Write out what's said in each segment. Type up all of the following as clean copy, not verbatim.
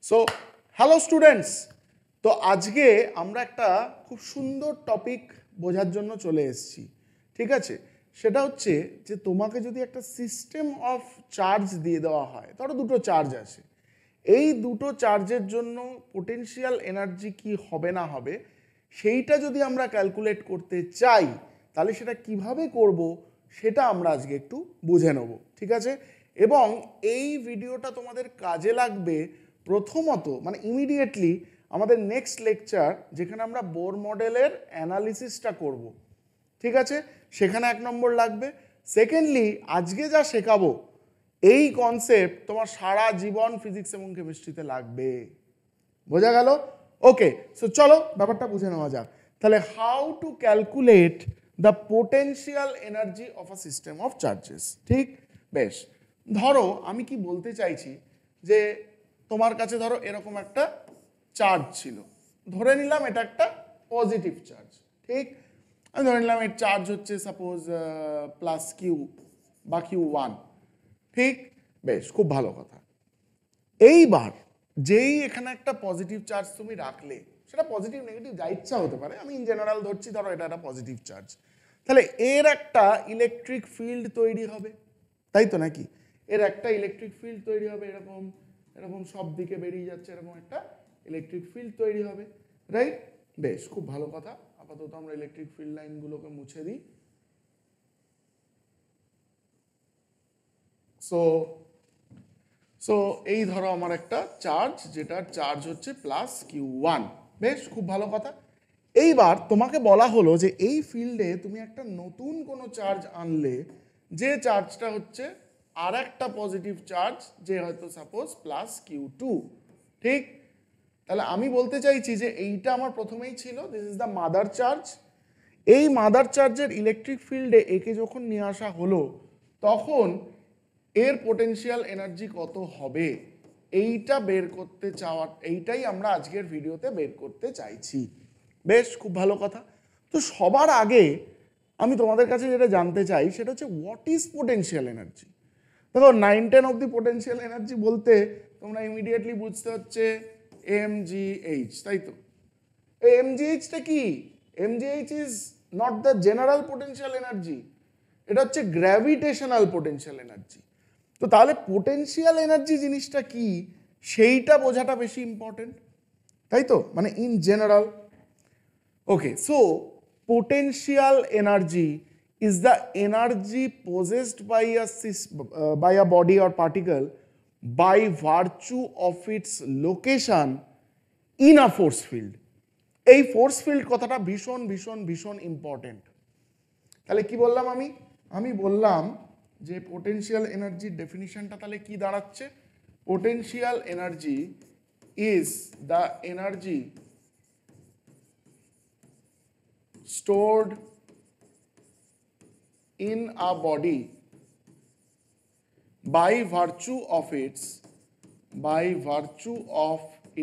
So hello students, তো আজকে আমরা একটা খুব সুন্দর টপিক বোঝার জন্য চলে এসেছি। ঠিক আছে, সেটা হচ্ছে যে তোমাকে যদি একটা সিস্টেম অফ চার্জ দিয়ে দেওয়া হয়, ধরো দুটো চার্জ আছে, এই দুটো চার্জের জন্য পোটেনশিয়াল এনার্জি কি হবে না হবে সেইটা যদি আমরা ক্যালকুলেট করতে চাই, তাহলে সেটা কিভাবে করব সেটা আমরা আজকে একটু বুঝে নেব। ঠিক আছে, এবং এই ভিডিওটা তোমাদের কাজে লাগবে প্রথমত, মানে ইমিডিয়েটলি আমাদের নেক্সট লেকচার যেখানে আমরা বোর মডেলের অ্যানালিসিসটা করব। ঠিক আছে, সেখানে 1 নম্বর লাগবে। সেকেন্ডলি, আজকে যা শেখাবো এই কনসেপ্ট তোমার সারা জীবন ফিজিক্স এবং কেমিস্ট্রিতে লাগবে। বোঝা গেল? ওকে, সো চলো ব্যাপারটা বুঝে নেওয়া যাক। তাহলে how to calculate the potential energy of a system of charges. ঠিক, বেশ। ধরো আমি কি বলতে চাইছি যে তোমার কাছে ধরো এরকম একটা চার্জ ছিল, ধরে নিলাম এটা একটা পজিটিভ চার্জ। ঠিক, আমি ধরে নিলাম এর চার্জ হচ্ছে সাপোজ প্লাস কিউ বা Q1। ঠিক, বেশ, খুব ভালো কথা। এইবার যেই এখানে একটা পজিটিভ চার্জ তুমি রাখলে, সেটা পজিটিভ নেগেটিভ যা ইচ্ছা হতে পারে, আমি ইন জেনারেল ধরছি ধরো এটা একটা পজিটিভ চার্জ, তাহলে এর একটা ইলেকট্রিক ফিল্ড তৈরি হবে, তাই তো নাকি? এর একটা ইলেকট্রিক ফিল্ড তৈরি হবে, এরকম এরকম সব দিকে বেরিয়ে যাচ্ছে, এরকম একটা ইলেকট্রিক ফিল্ড তৈরি হবে, রাইট? বেশ, খুব ভালো কথা। আপাতত আমরা ইলেকট্রিক ফিল্ড লাইনগুলোকে মুছে দিই। সো সো এই ধরো আমার একটা চার্জ, যেটার চার্জ হচ্ছে প্লাস Q1। বেশ, খুব ভালো কথা। এইবার তোমাকে বলা হলো যে এই ফিল্ডে তুমি একটা নতুন কোনো চার্জ আনলে, যে চার্জটা হচ্ছে আর একটা পজিটিভ চার্জ, যে হয়তো সাপোজ প্লাস Q2। ঠিক, তাহলে আমি বলতে চাইছি যে এইটা আমার প্রথমেই ছিল, this is the mother charge. এই মাদার চার্জের ইলেকট্রিক ফিল্ডে একে যখন নিয়ে আসা হলো, তখন এর পোটেনশিয়াল এনার্জি কত হবে এইটা বের করতে চাওয়া, এইটাই আমরা আজকের ভিডিওতে বের করতে চাইছি। বেশ, খুব ভালো কথা। তো সবার আগে আমি তোমাদের কাছে যেটা জানতে চাই সেটা হচ্ছে হোয়াট ইজ পোটেনশিয়াল এনার্জি। দেখো 9-10 অব দি পোটেনশিয়াল এনার্জি বলতে তোমরা ইমিডিয়েটলি বুঝতে হচ্ছে mgh, তাই তো? এই mgh-টা কি? mgh is not the general potential energy, এটা হচ্ছে গ্র্যাভিটেশনাল পোটেনশিয়াল এনার্জি। তো তাহলে পোটেনশিয়াল এনার্জি জিনিসটা কি সেইটা বোঝাটা বেশি ইম্পর্টেন্ট, তাই তো? মানে in general. Okay, so potential energy is the energy possessed by a body or particle by virtue of its location in a force field. এই ফোর্স ফিল্ড কথাটা ভীষণ ভীষণ ভীষণ ইম্পর্টেন্ট। তাহলে কি বললাম আমি বললাম যে পোটেনশিয়াল এনার্জির ডেফিনিশনটা তাহলে কি দাঁড়াচ্ছে? Potential energy is the energy stored in a body by virtue of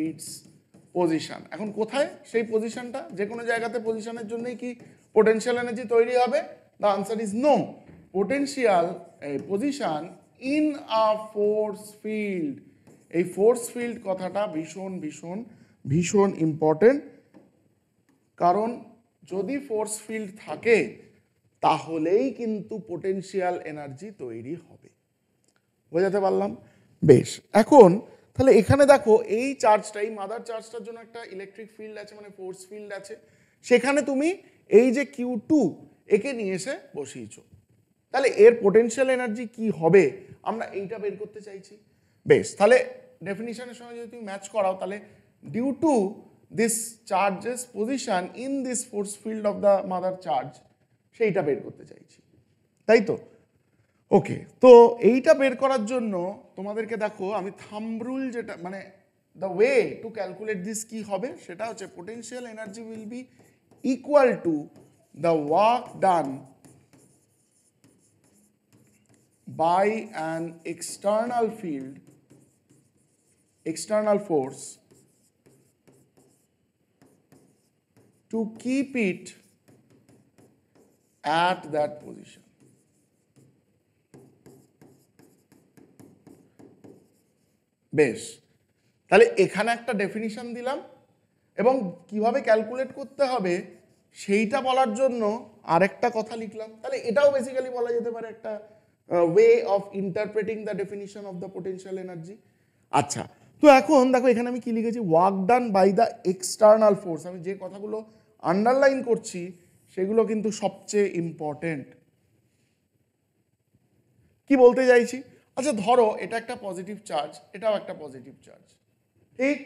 its position. এখন কোথায় সেই পজিশনটা? যে কোনো জায়গাতে পজিশনের জন্যই কি পোটেনশিয়াল এনার্জি তৈরি হবে? The answer is no. Potential position in a force field, এই ফোর্স ফিল্ড কথাটা ভীষণ ভীষণ ভীষণ ইম্পর্টেন্ট, কারণ যদি ফোর্স ফিল্ড থাকে তাহলেই কিন্তু পোটেনশিয়াল এনার্জি তৈরি হবে। বোঝাতে পারলাম? বেশ, এখন তাহলে এখানে দেখো এই চার্জটা, এই মাদার চার্জটার জন্য একটা ইলেকট্রিক ফিল্ড আছে, মানে ফোর্স ফিল্ড আছে, সেখানে তুমি এই যে Q2 একে নিয়ে এসে বসিয়েছো, তাহলে এর পোটেনশিয়াল এনার্জি কি হবে আমরা এইটা বের করতে চাইছি। বেশ, তাহলে ডেফিনিশনের সঙ্গে যদি তুমি ম্যাচ করাও, তাহলে due to this charges position in this force field of the mother charge, সেইটা বের করতে চাইছি, তাই তো? ওকে, তো এইটা বের করার জন্য তোমাদেরকে দেখো আমি থাম্ব রুল, যেটা মানে the way to calculate this কি হবে সেটা হচ্ছে potential energy will be equal to the work done by an external force to keep it at that position. বেশ, তাহলে এখানে একটা ডেফিনিশন দিলাম এবং কিভাবে ক্যালকুলেট করতে হবে সেইটা বলার জন্য আরেকটা কথা লিখলাম। তাহলে এটাও বেসিক্যালি বলা যেতে পারে একটা way of interpreting the definition of the potential energy. আচ্ছা, তো এখন দেখো এখানে আমি কি লিখেছি, work done by the external force. আমি যে কথাগুলো আন্ডারলাইন করছি সেগুলো কিন্তু সবচেয়ে ইম্পর্টেন্ট। কি বলতে চাইছি, আচ্ছা ধরো এটা একটা পজিটিভ চার্জ, এটাও একটা পজিটিভ চার্জ, ঠিক?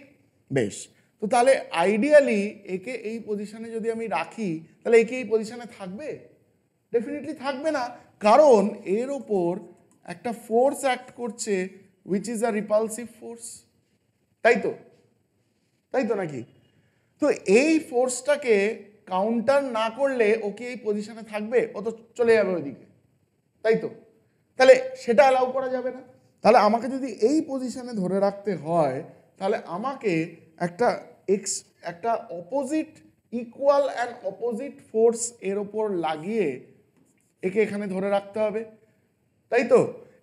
বেশ, তো তাহলে আইডিয়ালি একে এই পজিশনে যদি আমি রাখি তাহলে একে এই পজিশনে থাকবে? ডেফিনেটলি থাকবে না, কারণ এর ওপর একটা ফোর্স অ্যাক্ট করছে which is a repulsive force, তাই তো? তাই তো নাকি? তো এই ফোর্সটাকে কাউন্টার না করলে ও কি এই পজিশনে থাকবে? ও তো চলে যাবে ওইদিকে, তাই তো? তাহলে সেটা অ্যালাউ করা যাবে না। তাহলে আমাকে যদি এই পজিশনে ধরে রাখতে হয় তাহলে আমাকে একটা opposite, equal and opposite force এর ওপর লাগিয়ে একে এখানে ধরে রাখতে হবে, তাই তো?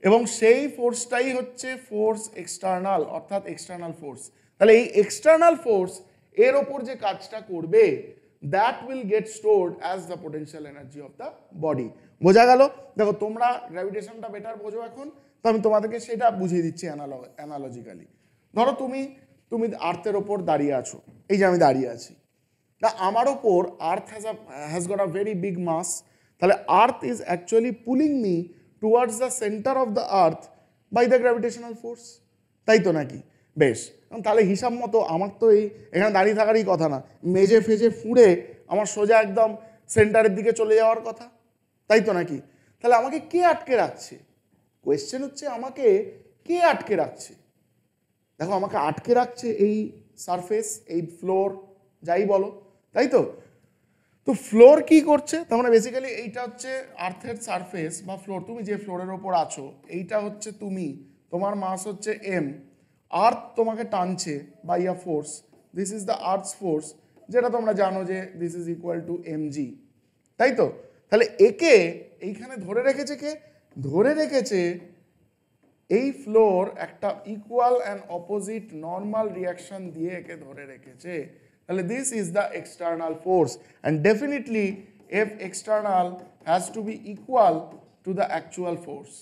এবং সেই ফোর্সটাই হচ্ছে ফোর্স এক্সটার্নাল, অর্থাৎ এক্সটার্নাল ফোর্স। তাহলে এই এক্সটার্নাল ফোর্স এর ওপর যে কাজটা করবে that will get stored as the potential energy of the body. বোঝা গেল? দেখো তোমরা গ্র্যাভিটেশনটা বেটার বোঝো এখন, তো আমি তোমাদেরকে সেটা বুঝিয়ে দিচ্ছি অ্যানালজিক্যালি। ধরো তুমি আর্থের ওপর দাঁড়িয়ে আছো, এই যে আমি দাঁড়িয়ে আছি, তা আমার ওপর earth has got a very big mass. তাহলে earth is actually pulling me towards the centre of the earth by the gravitational force, তাই তো নাকি? বেশ, তাহলে হিসাব মতো আমার তো এই এখানে দাঁড়িয়ে থাকারই কথা না, মেজে ফেজে ফুঁড়ে আমার সোজা একদম সেন্টারের দিকে চলে যাওয়ার কথা, তাই তো নাকি? তাহলে আমাকে কে আটকে রাখছে? কোয়েশ্চেন হচ্ছে আমাকে কে আটকে রাখছে। দেখো আমাকে আটকে রাখছে এই সারফেস, এই ফ্লোর, যাই বলো, তাই তো? তো ফ্লোর কি করছে? তার মানে বেসিক্যালি এইটা হচ্ছে আর্থের সারফেস বা ফ্লোর, তুমি যে ফ্লোরের ওপর আছো এইটা হচ্ছে তুমি, তোমার মাস হচ্ছে এম, আর্থ তোমাকে টানছে by a force, this is the earth's force, যেটা তোমরা জানো যে this is equal to mg, তাই তো? তাহলে একে এইখানে ধরে রেখেছে কে? ধরে রেখেছে এই ফ্লোর একটা equal and opposite normal reaction দিয়ে একে ধরে রেখেছে। তাহলে this is the external force and definitely F external has to be equal to the actual force.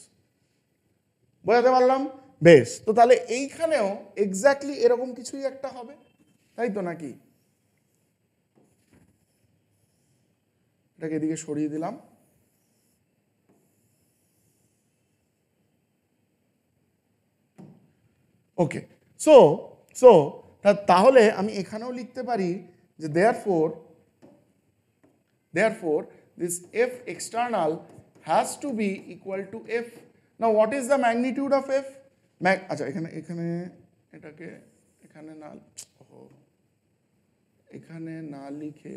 বোঝাতে পারলাম? বেশ, তো তাহলে এইখানেও এক্স্যাক্টলি এরকম কিছুই একটা হবে, তাই তো নাকি? এটাকে এদিকে সরিয়ে দিলাম। ওকে, সো তাহলে আমি এখানেও লিখতে পারি যে therefore this f external has to be equal to f. Now what is the magnitude of f? আচ্ছা এখানে এটাকে এখানে না লিখে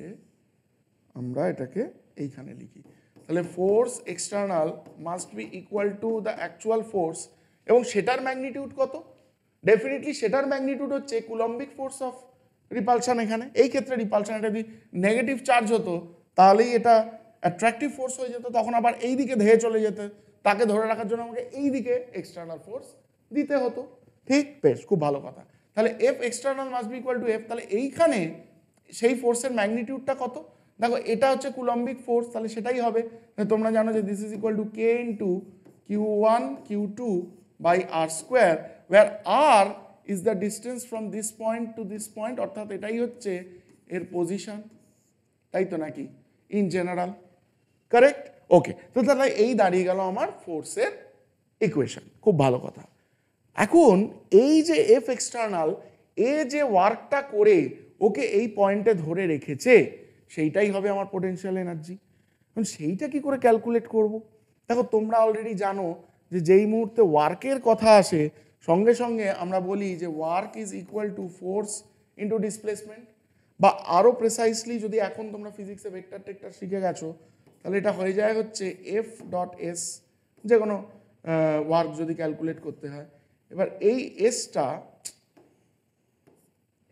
আমরা এটাকে এইখানে লিখি। তাহলে force external must be equal to the actual force, এবং সেটার ম্যাগনিটিউড কত? ডেফিনেটলি সেটার ম্যাগনিটিউড হচ্ছে কুলম্বিক ফোর্স অফ রিপালশন। এখানে এই ক্ষেত্রে রিপালশন এটা যদি নেগেটিভ চার্জ হতো তাহলেই এটা অ্যাট্রাকটিভ ফোর্স হয়ে যেত, তখন আবার এই দিকে ধেয়ে চলে যেত, তাকে ধরে রাখার জন্য আমাকে এই দিকে এক্সটার্নাল ফোর্স দিতে হতো, ঠিক? বেশ, খুব ভালো কথা। তাহলে F external must be equal to F, তাহলে এইখানে সেই ফোর্সের ম্যাগনিটিউডটা কত? দেখো এটা হচ্ছে কুলম্বিক ফোর্স, তাহলে সেটাই হবে, তোমরা জানো যে this is equal to K into q1 q2 by R square, where r is the distance from this point to this point, অর্থাৎ এটাই হচ্ছে এর পজিশন, তাই তো নাকি? In general, correct? ওকে, তো তাহলে এই দাঁড়িয়ে গেল আমার ফোর্সের ইকুয়েশন, খুব ভালো কথা। এখন এই যে এফ এক্সটার্নাল, এ যে ওয়ার্কটা করে ওকে এই পয়েন্টে ধরে রেখেছে সেইটাই হবে আমার পোটেনশিয়াল এনার্জি। এখন সেইটা কি করে ক্যালকুলেট করব? দেখো তোমরা অলরেডি জানো যে যেই মুহূর্তে ওয়ার্কের কথা আসে সঙ্গে সঙ্গে আমরা বলি যে work is equal to force into displacement, বা আরও প্রেসাইসলি যদি এখন তোমরা ফিজিক্সে ভেক্টর টেক্টর শিখে গেছো তাহলে এটা হয়ে যায় হচ্ছে এফ ডট এস, যে কোনো ওয়ার্ক যদি ক্যালকুলেট করতে হয়। এবার এই এসটা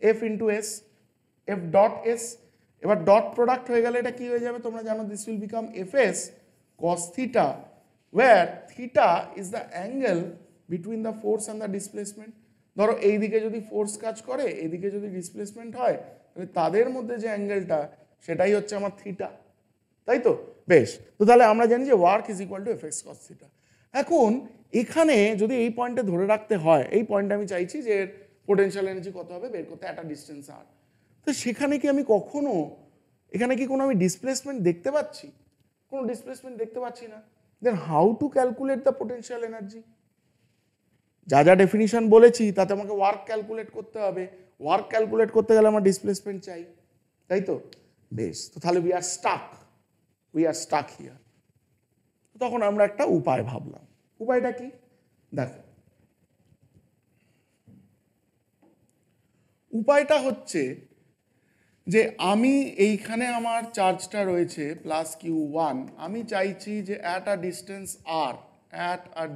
F into S, F dot S, এবার ডট প্রোডাক্ট হয়ে গেলে এটা কি হয়ে যাবে তোমরা জানো, this will become F S cos theta, where theta is the angle between the force and the displacement. ধরো এই দিকে যদি ফোর্স কাজ করে, এইদিকে যদি ডিসপ্লেসমেন্ট হয়, তাহলে তাদের মধ্যে যে অ্যাঙ্গেলটা সেটাই হচ্ছে আমার থিটা, তাই তো? বেশ, তো তাহলে আমরা জানি যে work is equal two FX cos theta. এখন এখানে যদি এই পয়েন্টে ধরে রাখতে হয়, এই পয়েন্টে আমি চাইছি যে পোটেনশিয়াল এনার্জি কত হবে বের করতে একটা ডিস্টেন্স আর, তো সেখানে কি আমি কখনো এখানে কি কোনো আমি ডিসপ্লেসমেন্ট দেখতে পাচ্ছি? কোনো ডিসপ্লেসমেন্ট দেখতে পাচ্ছি না। Then how to calculate the potential energy? যা যা ডেফিনিশন বলেছি তাতে আমাকে ওয়ার্ক ক্যালকুলেট করতে হবে। ওয়ার্ক ক্যালকুলেট করতে গেলে আমার ডিসপ্লেসমেন্ট চাই, তাই তো? বেশ, তো তাহলে উই আর স্টাক হিয়ার। তখন আমরা একটা উপায় ভাবলাম। উপায়টা কি? দেখো, উপায়টা হচ্ছে যে আমি এইখানে আমার চার্জটা রয়েছে প্লাস Q1, আমি চাইছি যে অ্যাট আ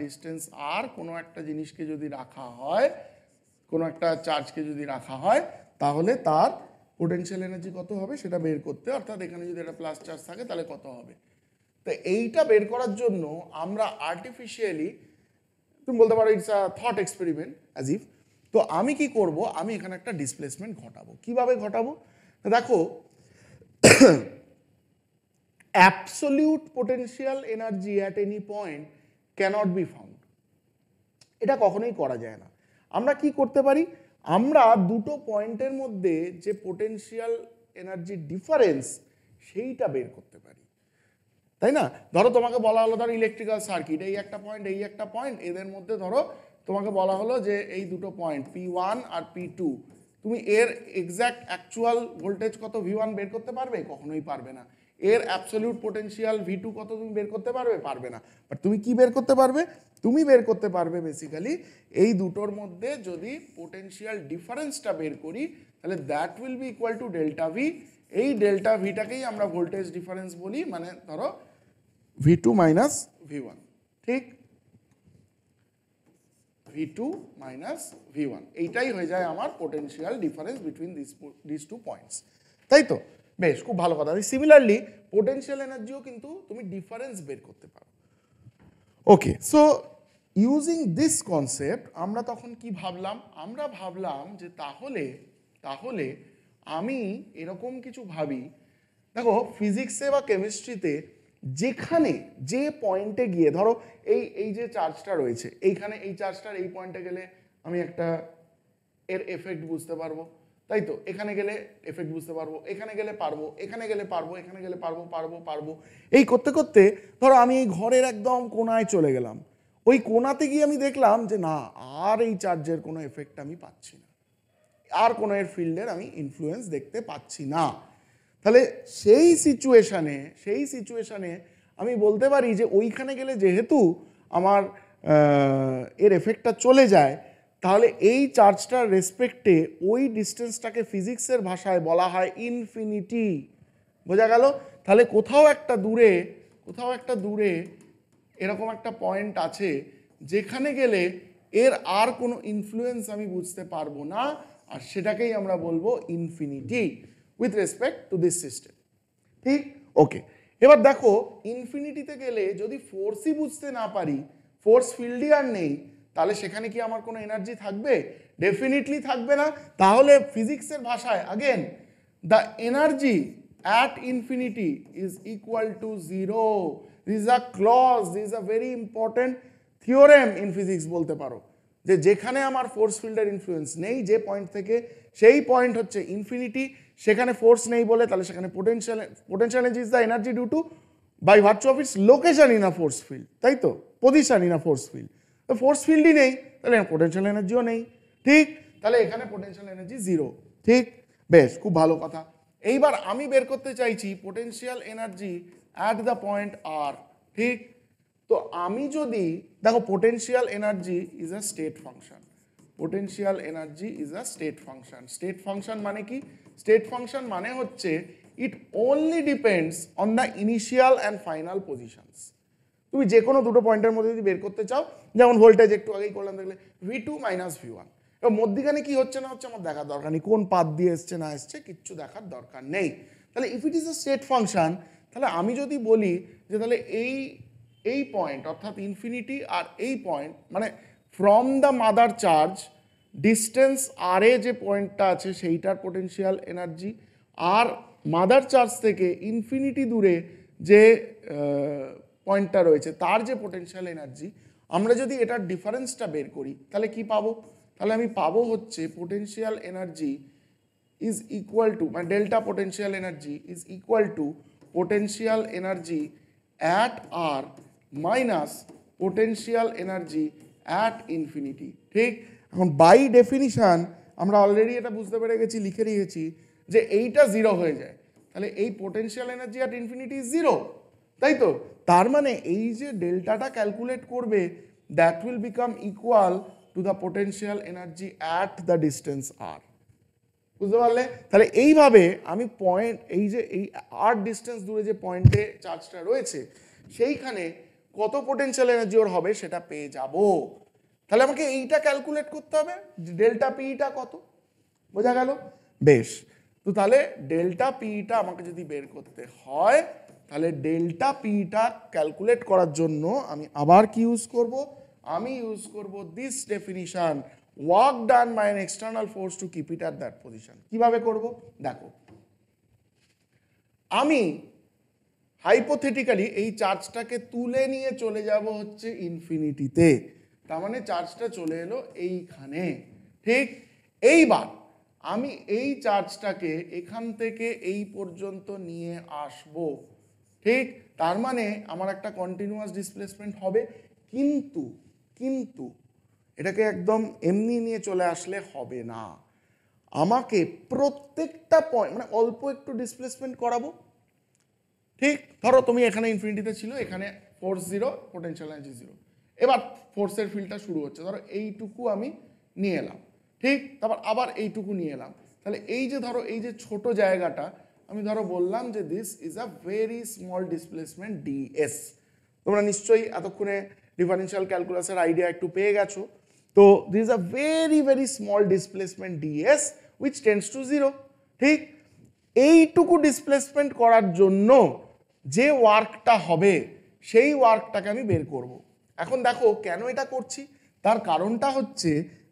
ডিস্টেন্স আর কোনো একটা জিনিসকে যদি রাখা হয়, কোনো একটা চার্জকে যদি রাখা হয়, তাহলে তার পোটেনশিয়াল এনার্জি কত হবে সেটা বের করতে, অর্থাৎ এখানে যদি একটা প্লাস চার্জ থাকে তাহলে কত হবে। তো এইটা বের করার জন্য আমরা আর্টিফিশিয়ালি, তুমি বলতে পারো it's a thought experiment as if, তো আমি কি করব, আমি এখানে একটা ডিসপ্লেসমেন্ট ঘটাবো। কিভাবে ঘটাবো? দেখো, absolute potential energy at any point cannot be found, এটা কখনোই করা যায় না। আমরা কি করতে পারি? আমরা দুটো পয়েন্টের মধ্যে যে পোটেনশিয়াল এনার্জি ডিফারেন্স সেইটা বের করতে পারি, তাই না? ধরো তোমাকে বলা হলো, ধরো ইলেকট্রিক্যাল সার্কিট, এই একটা পয়েন্ট, এই একটা পয়েন্ট, এদের মধ্যে ধরো তোমাকে বলা হলো যে এই দুটো পয়েন্ট P1 আর P2, তুমি এর এক্স্যাক্ট অ্যাকচুয়াল ভোল্টেজ কত V1 বের করতে পারবে? কখনোই পারবে না। এর অ্যাবসলিউট পোটেনশিয়াল V2 কত তুমি বের করতে পারবে? পারবে না। বাট তুমি কি বের করতে পারবে? তুমি বের করতে পারবে বেসিক্যালি এই দুটোর মধ্যে যদি পোটেনশিয়াল ডিফারেন্সটা বের করি, তাহলে that will be equal to delta V. এই ডেল্টা ভিটাকেই আমরা ভোল্টেজ ডিফারেন্স বলি, মানে ধরো V2 মাইনাস V1, ঠিক? V2 মাইনাস V1, এইটাই হয়ে যায় আমার potential difference between this two points, তাই তো? বেশ, খুব ভালো কথা। সিমিলারলি পোটেনশিয়াল এনার্জিও কিন্তু তুমি ডিফারেন্স বের করতে পারো। ওকে, সো ইউজিং দিস কনসেপ্ট আমরা তখন কি ভাবলাম? আমরা ভাবলাম যে তাহলে আমি এরকম কিছু ভাবি, দেখো ফিজিক্সে বা কেমিস্ট্রিতে যেখানে যে পয়েন্টে গিয়ে, ধরো এই যে চার্জটা রয়েছে এইখানে, এই চার্জটার এই পয়েন্টে গেলে আমি একটা এর এফেক্ট বুঝতে পারবো, তাই তো? এখানে গেলে এফেক্ট বুঝতে পারবো, এখানে গেলে পারবো, এখানে গেলে পারবো, এখানে গেলে পারবো, এই করতে করতে ধরো আমি এই ঘরের একদম কোনায় চলে গেলাম। ওই কোনাতে গিয়ে আমি দেখলাম যে না, আর এই চার্জের কোনো এফেক্ট আমি পাচ্ছি না, আর কোনো এর ফিল্ডের আমি ইনফ্লুয়েন্স দেখতে পাচ্ছি না। তাহলে সেই সিচুয়েশানে আমি বলতে পারি যে ওইখানে গেলে যেহেতু আমার এর এফেক্টটা চলে যায়, তাহলে এই চার্জটার রেসপেক্টে ওই ডিস্টেন্সটাকে ফিজিক্সের ভাষায় বলা হয় ইনফিনিটি। বোঝা গেল? তাহলে কোথাও একটা দূরে এরকম একটা পয়েন্ট আছে যেখানে গেলে এর আর কোনো ইনফ্লুয়েন্স আমি বুঝতে পারবো না, আর সেটাকেই আমরা বলবো infinity with respect to this system, ঠিক? ওকে, এবার দেখো ইনফিনিটিতে গেলে যদি ফোর্সই বুঝতে না পারি, ফোর্স ফিল্ডই আর নেই, তাহলে সেখানে কি আমার কোনো এনার্জি থাকবে? ডেফিনেটলি থাকবে না। তাহলে ফিজিক্সের ভাষায় again, the energy at infinity is equal to zero. This is a clause, this is a very important theorem in physics বলতে পারো, যে যেখানে আমার ফোর্স ফিল্ডের ইনফ্লুয়েন্স নেই, যে পয়েন্ট থেকে সেই পয়েন্ট হচ্ছে ইনফিনিটি, সেখানে ফোর্স নেই বলে তাহলে সেখানে potential energy is the energy due to by virtue of its location in a force field, তাই তো? Position in a force field. তো ফোর্স ফিল্ডই নেই, তাহলে পোটেনশিয়াল এনার্জিও নেই, ঠিক? তাহলে এখানে পোটেনশিয়াল এনার্জি জিরো, ঠিক? বেশ, খুব ভালো কথা। এইবার আমি বের করতে চাইছি potential energy at the point R, ঠিক? তো আমি যদি দেখো potential energy is a state function, potential energy is a state function. State function মানে কি? স্টেট ফাংশন মানে হচ্ছে it only depends on the initial and final positions. তুমি যে কোনো দুটো পয়েন্টের মধ্যে যদি বের করতে চাও, যেমন ভোল্টেজ একটু আগেই করলাম, দেখলে V2 মাইনাস V1, এবার মধ্যিখানে কি হচ্ছে না হচ্ছে আমার দেখার দরকার নেই, কোন পাথ দিয়ে এসছে না এসছে কিচ্ছু দেখার দরকার নেই। তাহলে if it is a state function, তাহলে আমি যদি বলি যে তাহলে এই পয়েন্ট অর্থাৎ ইনফিনিটি আর এই পয়েন্ট, মানে from the mother charge distance R এ যে পয়েন্টটা আছে সেইটার পোটেনশিয়াল এনার্জি, আর মাদার চার্জ থেকে ইনফিনিটি দূরে যে পয়েন্টটা রয়েছে তার যে পোটেনশিয়াল এনার্জি, আমরা যদি এটার ডিফারেন্সটা বের করি তাহলে কি পাবো? তাহলে আমি পাবো হচ্ছে potential energy is equal to, মানে delta potential energy is equal to potential energy at r minus potential energy at infinity। ঠিক, এখন বাই ডেফিনিশন আমরা অলরেডি এটা বুঝতে পেরে গেছি, লিখে রেখেছি যে এইটা জিরো হয়ে যায়, তাহলে এই potential energy at infinity is zero, তাই তো? তার মানে এই যে ডেল্টাটা ক্যালকুলেট করবে that will become equal to the potential energy at the distance R. বুঝতে পারলে? তাহলে এইভাবে আমি পয়েন্ট, এই যে এই আর ডিস্টেন্স দূরে যে পয়েন্টে চার্জটা রয়েছে সেইখানে কত পোটেনশিয়াল এনার্জি ওর হবে সেটা পেয়ে যাব। তাহলে আমাকে এইটা ক্যালকুলেট করতে হবে, ডেল্টা পিটা কত। বোঝা গেল? বেশ, তো তাহলে ডেল্টা পিটা আমাকে যদি বের করতে হয় তাহলে ডেল্টা পিটা ক্যালকুলেট করার জন্য আমি আবার কি ইউজ করব? আমি ইউজ করব this definition, work done by an external force to keep it at that position। কিভাবে করব দেখো, আমি হাইপোথেটিক্যালি এই চার্জটাকে তুলে নিয়ে চলে যাব হচ্ছে ইনফিনিটিতে, তার মানে চার্জটা চলে এলো এইখানে। ঠিক, এইবার আমি এই চার্জটাকে এখান থেকে এই পর্যন্ত নিয়ে আসব। ঠিক, তার মানে আমার একটা কন্টিনিউয়াস ডিসপ্লেসমেন্ট হবে, কিন্তু কিন্তু এটাকে একদম এমনি নিয়ে চলে আসলে হবে না, আমাকে প্রত্যেকটা পয়েন্ট মানে অল্প একটু ডিসপ্লেসমেন্ট করাবো। ঠিক, ধরো তুমি এখানে ইনফিনিটিতে ছিল, এখানে force zero, potential energy zero, এবার ফোর্সের ফিল্ডটা শুরু হচ্ছে, ধরো এইটুকু আমি নিয়ে এলাম। ঠিক, তারপর আবার এইটুকু নিয়ে এলাম, তাহলে এই যে ধরো এই যে ছোট জায়গাটা আমি ধরো বললাম যে this is a very small displacement DS. তোমরা নিশ্চয়ই এতক্ষণে ডিফারেন্সিয়াল ক্যালকুলাসের আইডিয়া একটু পেয়ে গেছো। তো this a very very small displacement DS which tends to zero. ঠিক, এইটুকু ডিসপ্লেসমেন্ট করার জন্য যে ওয়ার্কটা হবে সেই ওয়ার্কটাকে আমি বের করব। এখন দেখো কেন এটা করছি, তার কারণটা হচ্ছে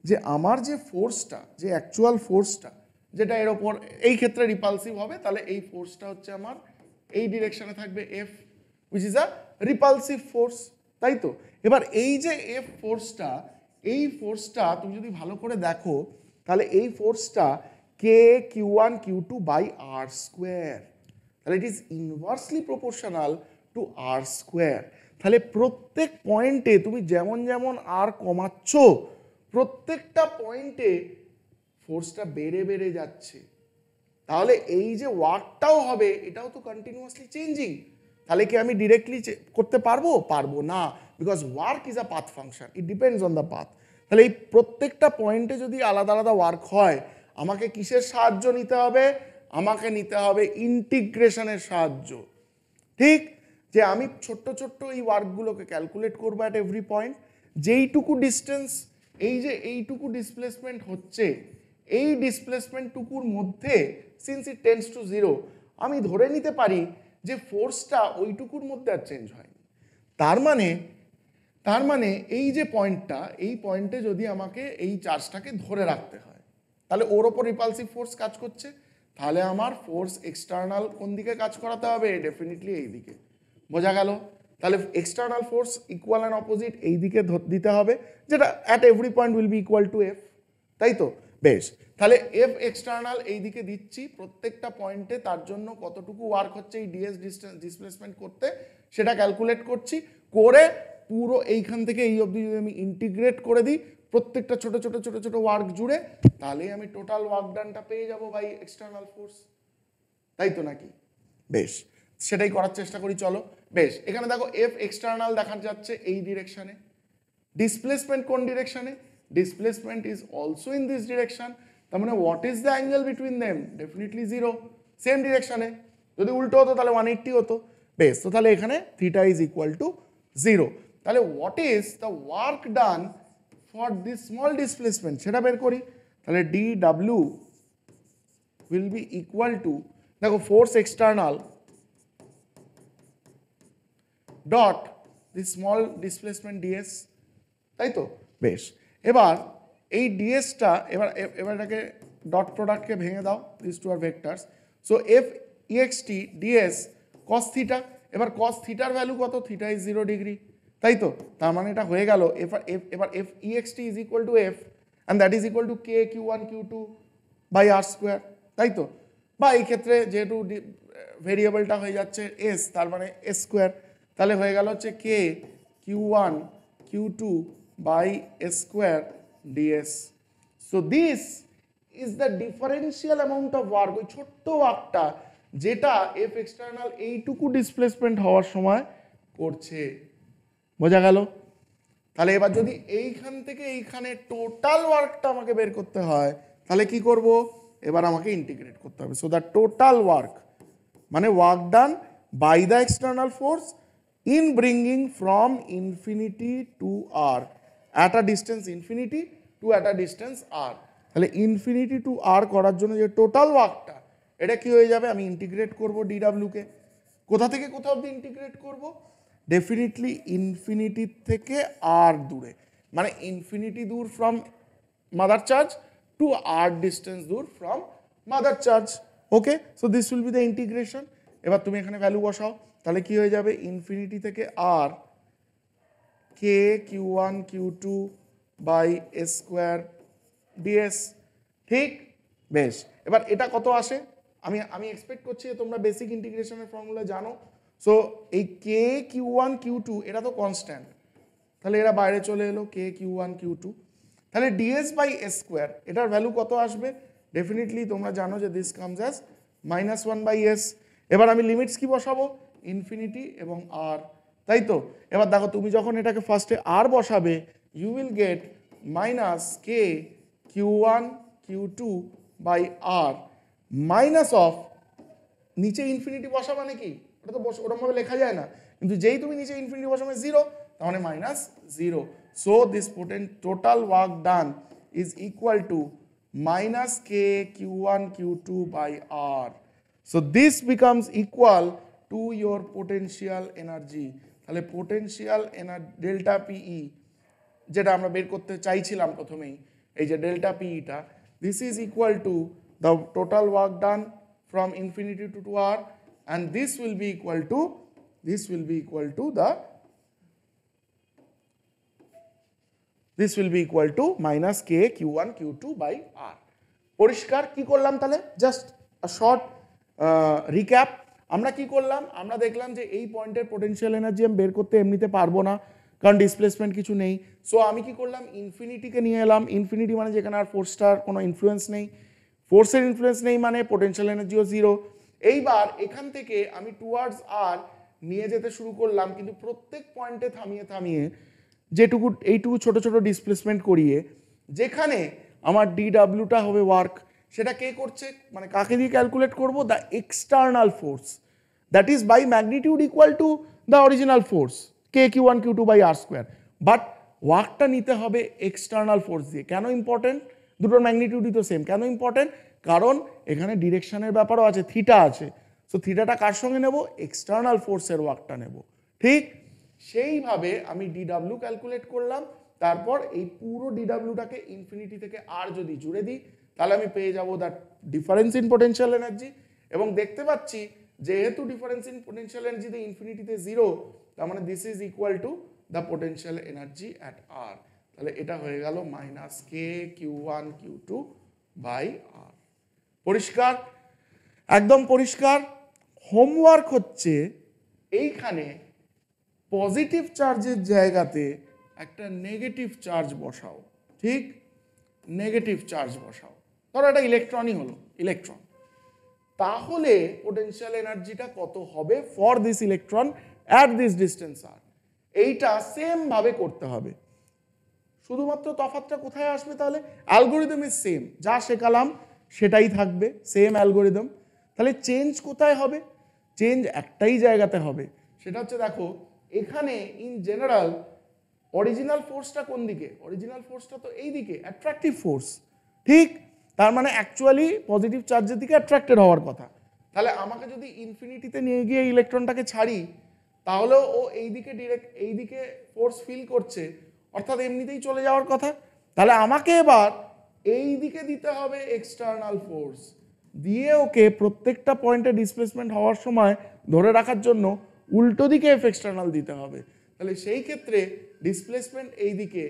যে আমার যে ফোর্সটা, যে অ্যাকচুয়াল ফোর্সটা যেটা এর ওপর এই ক্ষেত্রে রিপালসিভ হবে, তাহলে এই ফোর্সটা হচ্ছে আমার এই ডিরেকশনে থাকবে F, which is a repulsive force, তাই তো? এবার এই যে এফ ফোর্সটা, এই ফোর্সটা তুমি যদি ভালো করে দেখো তাহলে এই ফোর্সটা K Q one Q two by R square, তাহলে it is inversely proportional to R square. তাহলে প্রত্যেক পয়েন্টে তুমি যেমন যেমন আর কমাচ্ছ প্রত্যেকটা পয়েন্টে ফোর্সটা বেড়ে বেড়ে যাচ্ছে, তাহলে এই যে ওয়ার্কটাও হবে এটাও তো কন্টিনিউয়াসলি চেঞ্জিং। তাহলে কি আমি ডিরেক্টলি করতে পারবো? পারবো না, because work is a path function, it depends on the path. তাহলে এই প্রত্যেকটা পয়েন্টে যদি আলাদা আলাদা ওয়ার্ক হয়, আমাকে কিসের সাহায্য নিতে হবে? আমাকে নিতে হবে ইন্টিগ্রেশনের সাহায্য। ঠিক, যে আমি ছোট্ট ছোট্ট এই ওয়ার্কগুলোকে ক্যালকুলেট করবো অ্যাট এভরি পয়েন্ট, যেইটুকু ডিস্টেন্স, এই যে এইটুকু ডিসপ্লেসমেন্ট হচ্ছে, এই ডিসপ্লেসমেন্টটুকুর মধ্যে since it tends to zero আমি ধরে নিতে পারি যে ফোর্সটা ওইটুকুর মধ্যে আর চেঞ্জ হয়নি। তার মানে এই যে পয়েন্টটা, এই পয়েন্টে যদি আমাকে এই চার্জটাকে ধরে রাখতে হয় তাহলে ওর ওপর রিপালসিভ ফোর্স কাজ করছে, তাহলে আমার ফোর্স এক্সটার্নাল কোন দিকে কাজ করাতে হবে? ডেফিনেটলি এই দিকে। বোঝা গেল? তাহলে external force equal and opposite এই দিকে দিতে হবে, যেটা at every point will be equal to F, তাই তো? বেশ, তাহলে এফ এক্সটার্নাল এই দিকে দিচ্ছি প্রত্যেকটা পয়েন্টে, তার জন্য কতটুকু ওয়ার্ক হচ্ছে এই ডিএস ডিসপ্লেসমেন্ট করতে সেটা ক্যালকুলেট করছি, করে পুরো এইখান থেকে এই অবধি যদি আমি ইন্টিগ্রেট করে দিই প্রত্যেকটা ছোট ছোট ছোট ছোট ওয়ার্ক জুড়ে, তাহলেই আমি টোটাল ওয়ার্ক ডানটা পেয়ে যাবো বাই এক্সটার্নাল ফোর্স, তাই তো নাকি? বেশ, সেটাই করার চেষ্টা করি, চলো। বেশ, এখানে দেখো এফ এক্সটার্নাল দেখা যাচ্ছে এই ডিরেকশনে, ডিসপ্লেসমেন্ট কোন ডিরেকশনে? Displacement is also in this direction, তার মানে what is the angle between them? Definitely zero, same ডিরেকশনে। যদি উল্টো হতো তাহলে 180 হতো। বেশ, তো তাহলে এখানে theta is equal to zero. তাহলে what is the work done for this small displacement সেটা বের করি। তাহলে D W will be equal to, দেখো force external dot this small displacement DS, তাই তো? বেশ, এবার এই ডিএসটা এবার এটাকে ডট প্রোডাক্টকে ভেঙে দাও, this two R vectors. So F ext DS cos theta, এবার কস থিটার ভ্যালু কত, থিটা ইজ 0 ডিগ্রি, তাই তো? তার মানে এটা হয়ে গেল এবার F ext is equal to F and that is equal to K Q one Q two by R square, তাই তো? বা এই ক্ষেত্রে যেহেতু ভেরিয়েবলটা হয়ে যাচ্ছে এস, তার মানে এস স্কোয়ার, তাহলে হয়ে গেল হচ্ছে K Q one Q two by S square DS. So this is the differential amount of work, ওই ছোট্ট ওয়ার্কটা যেটা এফ এক্সটার্নাল এইটুকু ডিসপ্লেসমেন্ট হওয়ার সময় করছে। বোঝা গেল? তাহলে এবার যদি এইখান থেকে এইখানে টোটাল ওয়ার্কটা আমাকে বের করতে হয়, তাহলে কি করব, এবার আমাকে ইন্টিগ্রেট করতে হবে। সো দ্য টোটাল ওয়ার্ক মানে work done by the external force in bringing from infinity to R at a distance infinity to at a distance R. তাহলে ইনফিনিটি টু আর করার জন্য যে টোটাল ওয়ার্কটা, এটা কি হয়ে যাবে, আমি ইন্টিগ্রেট করব ডিডাব্লিউকে। কোথা থেকে কোথা অবধি ইন্টিগ্রেট করব? ডেফিনেটলি ইনফিনিটির থেকে আর দূরে, মানে ইনফিনিটি দূর from mother charge to R distance দূর from mother charge. Okay, so this will be the integration. এবার তুমি এখানে ভ্যালু বসাও, তাহলে কি হয়ে যাবে, ইনফিনিটি থেকে R K Q one Q two by S square DS. ঠিক, বেশ। এবার এটা কত আসে, আমি এক্সপেক্ট করছি তোমরা বেসিক ইন্টিগ্রেশনের ফর্মুলা জানো। সো এই K Q one Q two এটা তো কনস্ট্যান্ট, তাহলে এরা বাইরে চলে এলো, K Q one Q two. তাহলে ডিএস বাই এস স্কোয়ার এটার ভ্যালু কত আসবে, ডেফিনেটলি তোমরা জানো যে this comes as -1 by S. এবার আমি লিমিটস কি বসাবো, ইনফিনিটি এবং আর, তাই তো? এবার দেখো তুমি যখন এটাকে ফার্স্টে আর বসাবে, you will get minus K Q one Q two by R minus of, নিচে ইনফিনিটি বসা মানে কি, ওটা তো ওরকমভাবে লেখা যায় না, কিন্তু যেই তুমি নিচে ইনফিনিটি বসাবে জিরো, তার মানে minus zero. So this total work done is equal to minus K Q one Q two by R. So this becomes equal to your potential energy. তাহলে পোটেনশিয়াল ডেল্টা পিই যেটা আমরা বের করতে চাইছিলাম প্রথমেই, এই যে ডেল্টা পিইটা, this is equal to the total work done from infinity to r, and this will be equal to minus k q1 q2 by r. পরিষ্কার? কি করলাম তাহলে, জাস্ট শর্ট রিক্যাপ। আমরা কি করলাম, আমরা দেখলাম যে এই পয়েন্টের পোটেনশিয়াল এনার্জি আমি বের করতে এমনিতে পারবো না, কারণ ডিসপ্লেসমেন্ট কিছু নেই। সো আমি কি করলাম, ইনফিনিটিকে নিয়ে এলাম। ইনফিনিটি মানে যেখানে আর ফোর্সটার কোনো ইনফ্লুয়েন্স নেই, ফোর্সের ইনফ্লুয়েন্স নেই মানে পোটেনশিয়াল এনার্জিও জিরো। এইবার এখান থেকে আমি টুয়ার্ডস আর নিয়ে যেতে শুরু করলাম, কিন্তু প্রত্যেক পয়েন্টে থামিয়ে থামিয়ে যেটুকু এইটুকু ছোট ছোট ডিসপ্লেসমেন্ট করিয়ে, যেখানে আমার ডিডাব্লিউটা হবে ওয়ার্ক, সেটা কে করছে, মানে কাকে দিয়ে ক্যালকুলেট করব, the external force, that is by magnitude equal to the original force K Q one Q two by R square. But ওয়ার্কটা নিতে হবে এক্সটার্নাল ফোর্স দিয়ে। কেন ইম্পর্টেন্ট, দুটোর ম্যাগনিটিউডই তো সেম। কেন ইম্পর্টেন্ট, কারণ এখানে ডিরেকশনের ব্যাপারও আছে, থিটা আছে। সো থিটাটা কার সঙ্গে নেব, এক্সটার্নাল ফোর্সের ওয়ার্কটা নেব। ঠিক সেইভাবে আমি ডিডাব্লিউ ক্যালকুলেট করলাম। তারপর এই পুরো ডিডাব্লিউটাকে ইনফিনিটি থেকে আর যদি জুড়ে দিই, তাহলে আমি পেয়ে যাব the difference in potential energy. এবং দেখতে পাচ্ছি যেহেতু ডিফারেন্স ইন পোটেনশিয়াল এনার্জিতে ইনফিনিটিতে জিরো, তার মানে this is equal to the potential energy at R. তাহলে এটা হয়ে গেল minus K Q one Q two by R. পরিষ্কার? একদম পরিষ্কার। হোমওয়ার্ক হচ্ছে এইখানে পজিটিভ চার্জের জায়গাতে একটা নেগেটিভ চার্জ বসাও। ঠিক, নেগেটিভ চার্জ বসাও। ধরো এটা ইলেকট্রনই হলো, ইলেকট্রন। তাহলে পোটেনশিয়াল এনার্জিটা কত হবে for this electron at this distance R. এইটা সেম ভাবে করতে হবে। শুধুমাত্র তফাৎটা কোথায় আসবে, তাহলে অ্যালগোরিদম ইজ সেম, যা শেখালাম সেটাই থাকবে, সেম অ্যালগোরিদম। তাহলে চেঞ্জ কোথায় হবে, চেঞ্জ একটাই জায়গাতে হবে, সেটা হচ্ছে দেখো এখানে ইন জেনারেল অরিজিনাল ফোর্সটা কোন দিকে, অরিজিনাল ফোর্সটা তো এই দিকে, অ্যাট্রাকটিভ ফোর্স। ঠিক, তার মানে অ্যাকচুয়ালি পজিটিভ চার্জের দিকে অ্যাট্রাক্টেড হওয়ার কথা। তাহলে আমাকে যদি ইনফিনিটিতে নিয়ে গিয়ে ইলেকট্রনটাকে ছাড়ি, তাহলেও ও এইদিকে ডিরেক্ট এইদিকে ফোর্স ফিল করছে, অর্থাৎ এমনিতেই চলে যাওয়ার কথা। তাহলে আমাকে এবার এই দিকে দিতে হবে এক্সটার্নাল ফোর্স, দিয়ে ওকে প্রত্যেকটা পয়েন্টে ডিসপ্লেসমেন্ট হওয়ার সময় ধরে রাখার জন্য উল্টো দিকে এফ এক্সটার্নাল দিতে হবে। তাহলে সেই ক্ষেত্রে ডিসপ্লেসমেন্ট এই দিকে,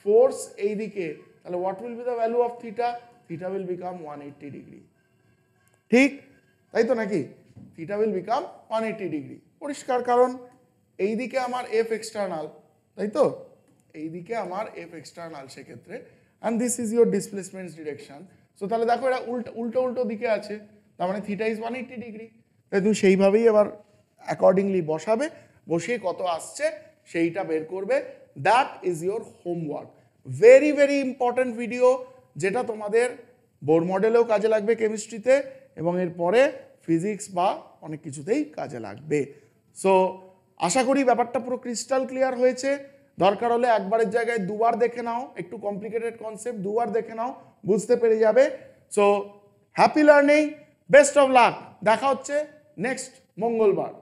ফোর্স এই দিকে, তাহলে what will be the value of theta? Theta will become 180 degree. ঠিক তাই তো নাকি? Theta will become 180 degree. পরিষ্কার, কারণ এই দিকে আমার এফ এক্সটার্নাল, তাই তো? এই দিকে আমার এফ এক্সটার্নাল সেক্ষেত্রে, and this is your displacement direction. So তাহলে দেখো এটা উল্টো উল্টো দিকে আছে, তার মানে থিটা ইজ 180 ডিগ্রি। তাই তুমি সেইভাবেই এবার অ্যাকর্ডিংলি বসাবে, বসিয়ে কত আসছে সেইটা বের করবে। That is your homework. Very very important video, যেটা তোমাদের বোর মডেলেও কাজে লাগবে কেমিস্ট্রিতে, এবং এরপরে ফিজিক্স বা অনেক কিছুতেই কাজে লাগবে। সো আশা করি ব্যাপারটা পুরো ক্রিস্টাল ক্লিয়ার হয়েছে। দরকার হলে একবারের জায়গায় দুবার দেখে নাও, একটু কমপ্লিকেটেড কনসেপ্ট দুবার দেখে নাও, বুঝতে পেরে যাবে। So happy learning, best of luck. দেখা হচ্ছে নেক্সট মঙ্গলবার।